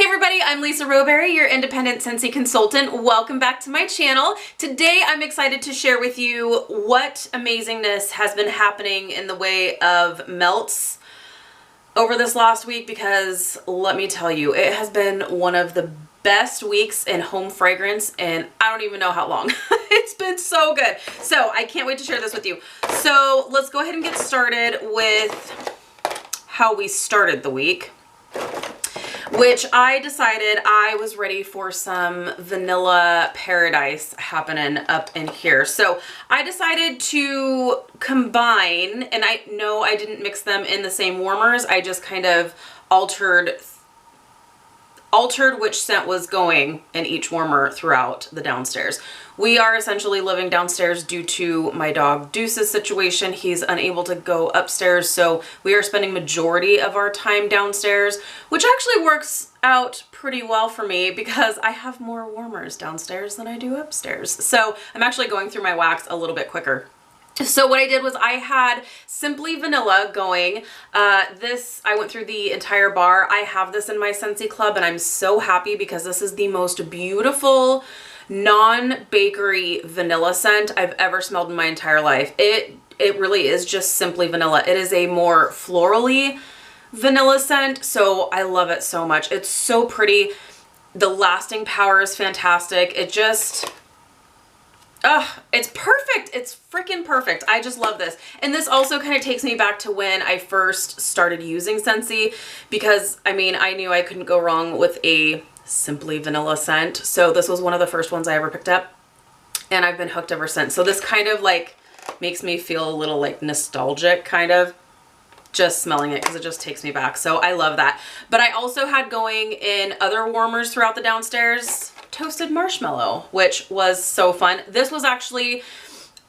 everybody, I'm Lisa Rowberry, your independent Scentsy consultant. Welcome back to my channel. Today I'm excited to share with you what amazingness has been happening in the way of melts over this last week, because let me tell you, it has been one of the best weeks in home fragrance and I don't even know how long. It's been so good. So I can't wait to share this with you. So let's go ahead and get started with how we started the week, which I decided I was ready for some vanilla paradise happening up in here. So I decided to combine, and I know I didn't mix them in the same warmers. I just kind of altered which scent was going in each warmer throughout the downstairs. We are essentially living downstairs due to my dog Deuce's situation. He's unable to go upstairs, so we are spending majority of our time downstairs, which actually works out pretty well for me because I have more warmers downstairs than I do upstairs. So I'm actually going through my wax a little bit quicker. So what I did was I had Simply Vanilla going. I went through the entire bar. I have this in my Scentsy Club and I'm so happy because this is the most beautiful non-bakery vanilla scent I've ever smelled in my entire life. It really is just simply vanilla. It is a more florally vanilla scent, so I love it so much. It's so pretty. The lasting power is fantastic. It just... it's perfect. It's freaking perfect. I just love this. And this also kind of takes me back to when I first started using Scentsy, because I mean, I knew I couldn't go wrong with a simply vanilla scent. So this was one of the first ones I ever picked up and I've been hooked ever since. So this kind of like makes me feel a little like nostalgic kind of just smelling it, because it just takes me back. So I love that. But I also had going in other warmers throughout the downstairs Toasted Marshmallow, which was so fun. This was actually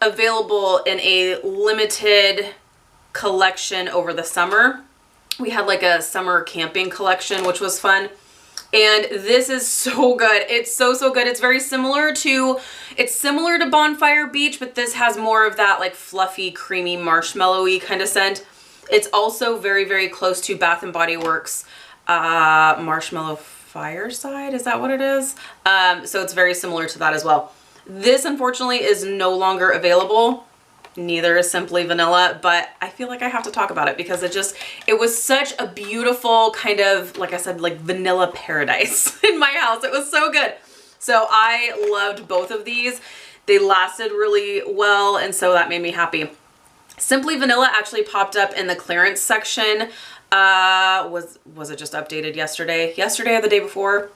available in a limited collection over the summer. We had like a summer camping collection, which was fun. And this is so good. It's so good. It's very similar to, Bonfire Beach, but this has more of that like fluffy, creamy, marshmallowy kind of scent. It's also very close to Bath and Body Works Marshmallow Fireside, is that what it is? So it's very similar to that as well. This unfortunately is no longer available. Neither is Simply Vanilla, but I feel like I have to talk about it because it was such a beautiful kind of, like I said, like vanilla paradise in my house. It was so good. So I loved both of these. They lasted really well, and so that made me happy. Simply Vanilla actually popped up in the clearance section. Was it just updated yesterday? Yesterday or the day before?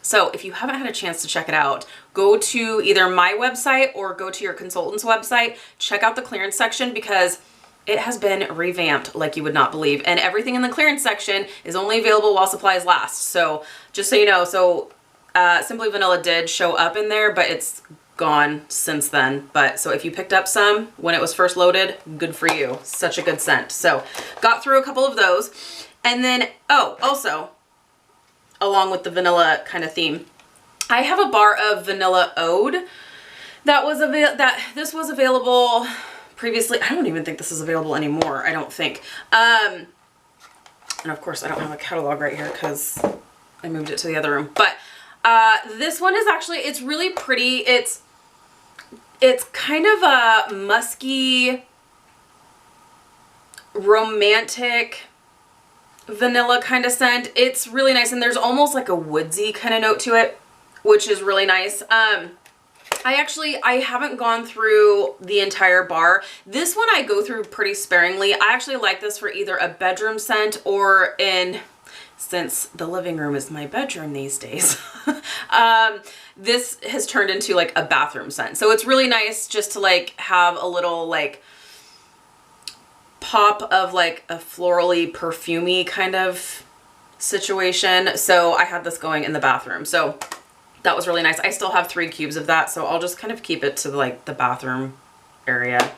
So if you haven't had a chance to check it out, go to either my website or go to your consultant's website, check out the clearance section because it has been revamped like you would not believe. And everything in the clearance section is only available while supplies last. So just so you know, Simply Vanilla did show up in there, but it's gone since then. But so if you picked up some when it was first loaded, good for you. Such a good scent. So got through a couple of those. And then, also along with the vanilla kind of theme, I have a bar of Vanilla Ode this was available previously. I don't even think this is available anymore. I don't think. And of course I don't have a catalog right here because I moved it to the other room. But this one is actually, it's really pretty. It's kind of a musky, romantic vanilla kind of scent. It's really nice, and there's almost like a woodsy kind of note to it, which is really nice. I haven't gone through the entire bar. This one I go through pretty sparingly. I actually like this for either a bedroom scent or since the living room is my bedroom these days, this has turned into like a bathroom scent. So it's really nice just to like have a little like pop of like a florally perfumey kind of situation. So I had this going in the bathroom. So that was really nice. I still have 3 cubes of that, so I'll just kind of keep it to like the bathroom area.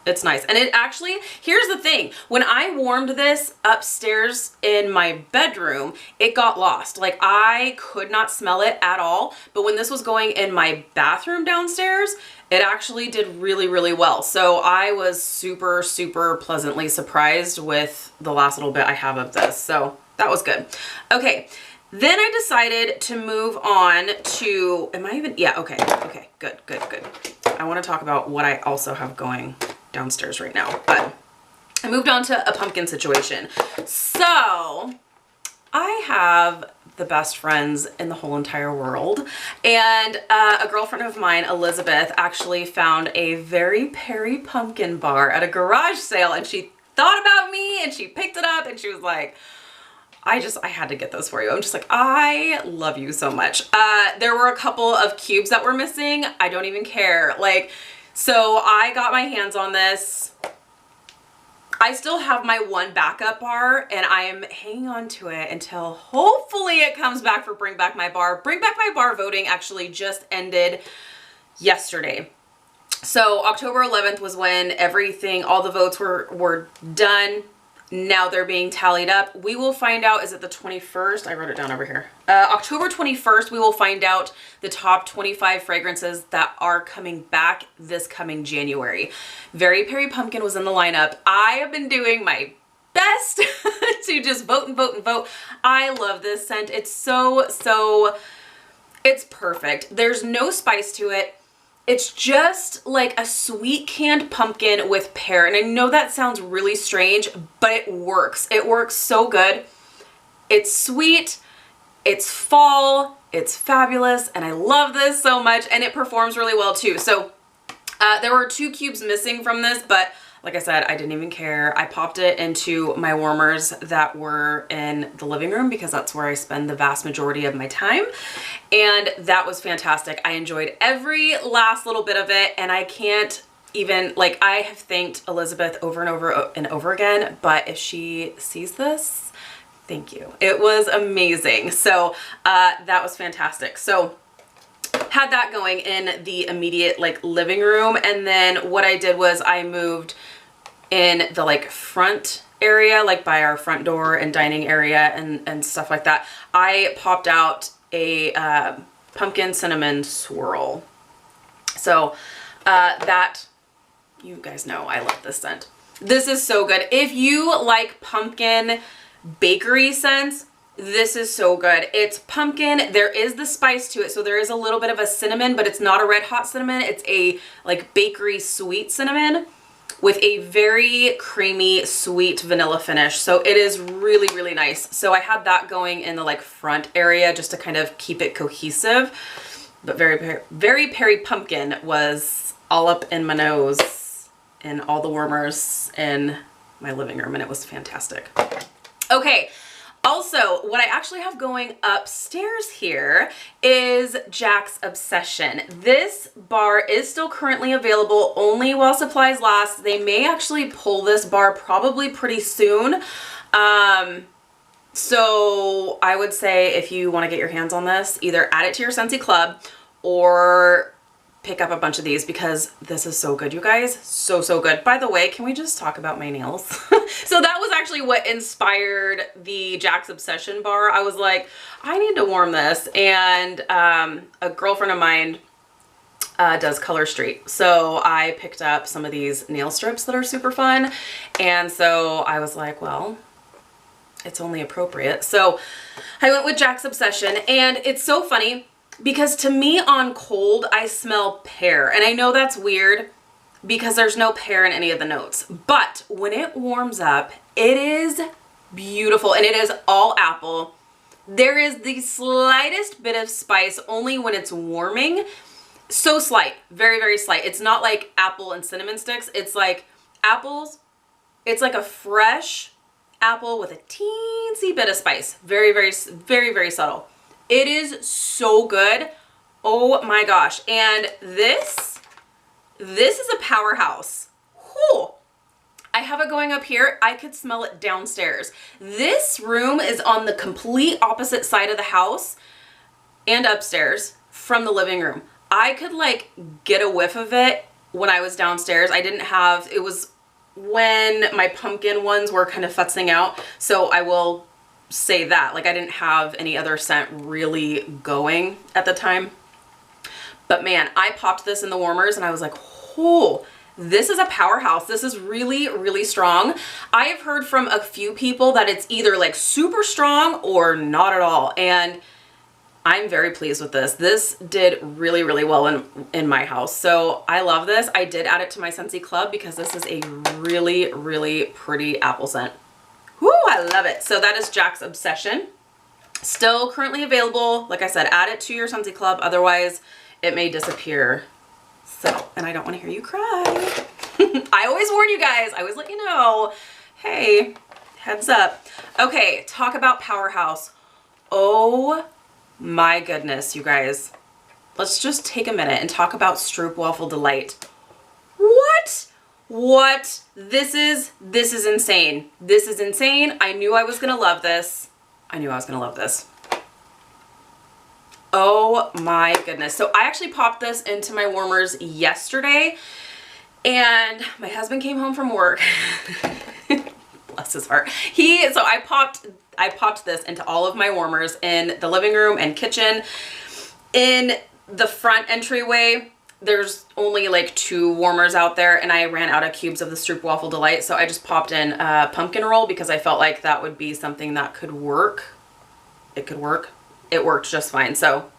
It's nice. And it actually, here's the thing, when I warmed this upstairs in my bedroom, it got lost. Like I could not smell it at all. But when this was going in my bathroom downstairs, it actually did really well. So I was super pleasantly surprised with the last little bit I have of this. So that was good. Okay. Then I decided to move on to, okay, good. I want to talk about what I also have going downstairs right now, but I moved on to a pumpkin situation. So I have the best friends in the whole entire world, and a girlfriend of mine, Elizabeth, actually found a Very Perry pumpkin bar at a garage sale, and she thought about me and she picked it up and she was like, I had to get those for you. I'm just like, I love you so much. There were a couple of cubes that were missing. I don't even care. Like, so I got my hands on this. I still have my one backup bar and I am hanging on to it until hopefully it comes back for Bring Back My Bar. Bring Back My Bar voting actually just ended yesterday. So October 11th was when all the votes were done. Now they're being tallied up. We will find out, is it the 21st? I wrote it down over here. October 21st, we will find out the top 25 fragrances that are coming back this coming January. Very Perry Pumpkin was in the lineup. I have been doing my best to just vote and vote and vote. I love this scent. It's it's perfect. There's no spice to it. It's just like a sweet canned pumpkin with pear. And I know that sounds really strange, but it works. It works so good. It's sweet, it's fall, it's fabulous, and I love this so much, and it performs really well too. So there were 2 cubes missing from this, but like I said, I didn't even care. I popped it into my warmers that were in the living room because that's where I spend the vast majority of my time. And that was fantastic. I enjoyed every last little bit of it. And I can't even, like, I have thanked Elizabeth over and over and over again, but if she sees this, thank you. It was amazing. So that was fantastic. So had that going in the immediate like living room, and then what I did was I moved in the like front area, like by our front door and dining area and stuff like that. I popped out a pumpkin cinnamon swirl. So that, you guys know I love this scent. This is so good. If you like pumpkin bakery scents, this is so good. It's pumpkin. There is the spice to it. So there is a little bit of a cinnamon, but it's not a red hot cinnamon. It's a like bakery sweet cinnamon with a very creamy, sweet vanilla finish. So it is really, really nice. So I had that going in the like front area just to kind of keep it cohesive. But Very Perry Pumpkin was all up in my nose and all the warmers in my living room, and it was fantastic. Okay. Also, what I actually have going upstairs here is Jack's Obsession. This bar is still currently available only while supplies last. They may actually pull this bar probably pretty soon. So I would say if you want to get your hands on this, either add it to your Scentsy Club or pick up a bunch of these because this is so good, you guys. So, so good. By the way, can we just talk about my nails? So that was actually what inspired the Jack's Obsession bar. I was like, I need to warm this. And a girlfriend of mine does Color Street. So I picked up some of these nail strips that are super fun. And so I was like, well, it's only appropriate. So I went with Jack's Obsession, and it's so funny because to me on cold, I smell pear. And I know that's weird because there's no pear in any of the notes. But when it warms up, it is beautiful, and it is all apple. There is the slightest bit of spice only when it's warming. So slight, very, very slight. It's not like apple and cinnamon sticks. It's like apples. It's like a fresh apple with a teensy bit of spice. Very, very, very, very subtle. It is so good. Oh my gosh. And this is a powerhouse. Whew. I have it going up here. I could smell it downstairs. This room is on the complete opposite side of the house and upstairs from the living room. I could like get a whiff of it when I was downstairs. I didn't have, it was when my pumpkin ones were kind of futzing out. So I will say that, like, I didn't have any other scent really going at the time. But man, I popped this in the warmers and I was like, oh, This is a powerhouse. This is really, really strong. I have heard from a few people that it's either like super strong or not at all. And I'm very pleased with this. This did really, really well in my house. So I love this. I did add it to my Scentsy Club because this is a really, really pretty apple scent. Whoo, I love it. So that is Jack's Obsession. Still currently available. Like I said, add it to your Scentsy Club. Otherwise, it may disappear. So, and I don't want to hear you cry. I always warn you guys. I always let you know. Hey, heads up. Okay, talk about powerhouse. Oh my goodness, you guys. Let's just take a minute and talk about Stroopwafel Delight. What? This is insane. This is insane. I knew I was gonna love this. Oh my goodness. So I actually popped this into my warmers yesterday, and my husband came home from work. Bless his heart. So I popped this into all of my warmers in the living room and kitchen. In the front entryway, there's only like 2 warmers out there, and I ran out of cubes of the Stroopwafel Delight, so I just popped in a pumpkin roll because I felt like that would be something that could work. It could work. It worked just fine. So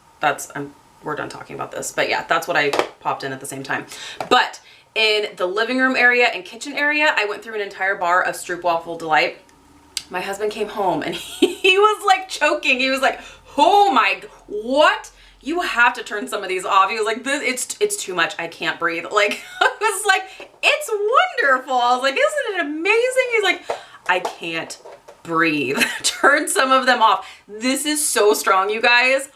we're done talking about this. But yeah, that's what I popped in at the same time. But in the living room area and kitchen area, I went through an entire bar of Stroopwafel Delight. My husband came home and he was like choking. He was like, oh my, what? You have to turn some of these off. He was like, it's too much. I can't breathe. Like, I was like, it's wonderful. I was like, isn't it amazing? He's like, I can't breathe. Turn some of them off. This is so strong, you guys.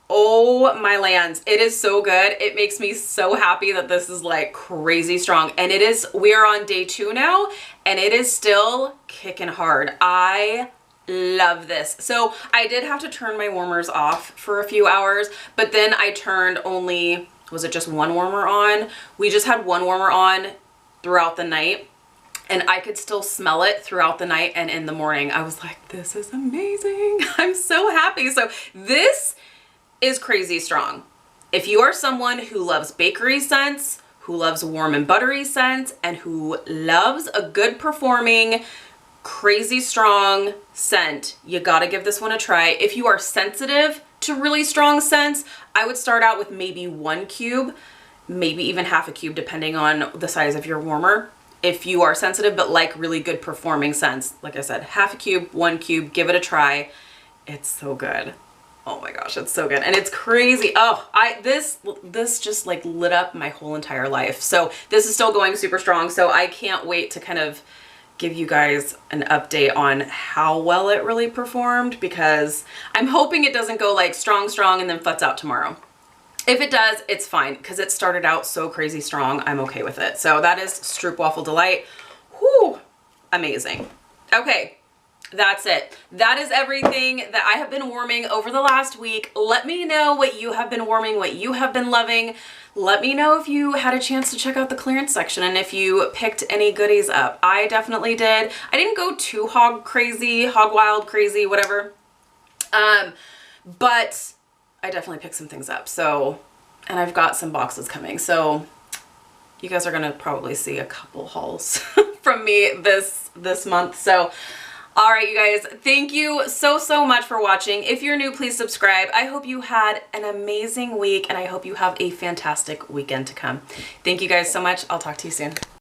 Oh my lands. It is so good. It makes me so happy that this is like crazy strong. And we are on day 2 now, and it is still kicking hard. I love this. So I did have to turn my warmers off for a few hours, but then I turned only, was it just 1 warmer on? We just had 1 warmer on throughout the night, and I could still smell it throughout the night and in the morning. I was like, this is amazing. I'm so happy. So this is crazy strong. If you are someone who loves bakery scents, who loves warm and buttery scents, and who loves a good performing, crazy strong scent, you gotta give this one a try. If you are sensitive to really strong scents, I would start out with maybe 1 cube, maybe even half a cube, depending on the size of your warmer. If you are sensitive but like really good performing scents, like I said, half a cube, 1 cube, give it a try. It's so good. Oh my gosh, it's so good. And it's crazy. Oh, this just like lit up my whole entire life. So this is still going super strong. So I can't wait to kind of give you guys an update on how well it really performed, because I'm hoping it doesn't go like strong, and then futs out tomorrow. If it does, it's fine, because it started out so crazy strong. I'm okay with it. So that is Stroopwafel Delight. Whew, amazing. Okay, that's it. That is everything that I have been warming over the last week. Let me know what you have been warming, what you have been loving. Let me know if you had a chance to check out the clearance section and if you picked any goodies up. I definitely did. I didn't go too hog wild crazy, whatever. But I definitely picked some things up. So, and I've got some boxes coming. So you guys are going to probably see a couple hauls from me this month. So, all right, you guys, thank you so much for watching. If you're new, please subscribe. I hope you had an amazing week, and I hope you have a fantastic weekend to come. Thank you guys so much. I'll talk to you soon.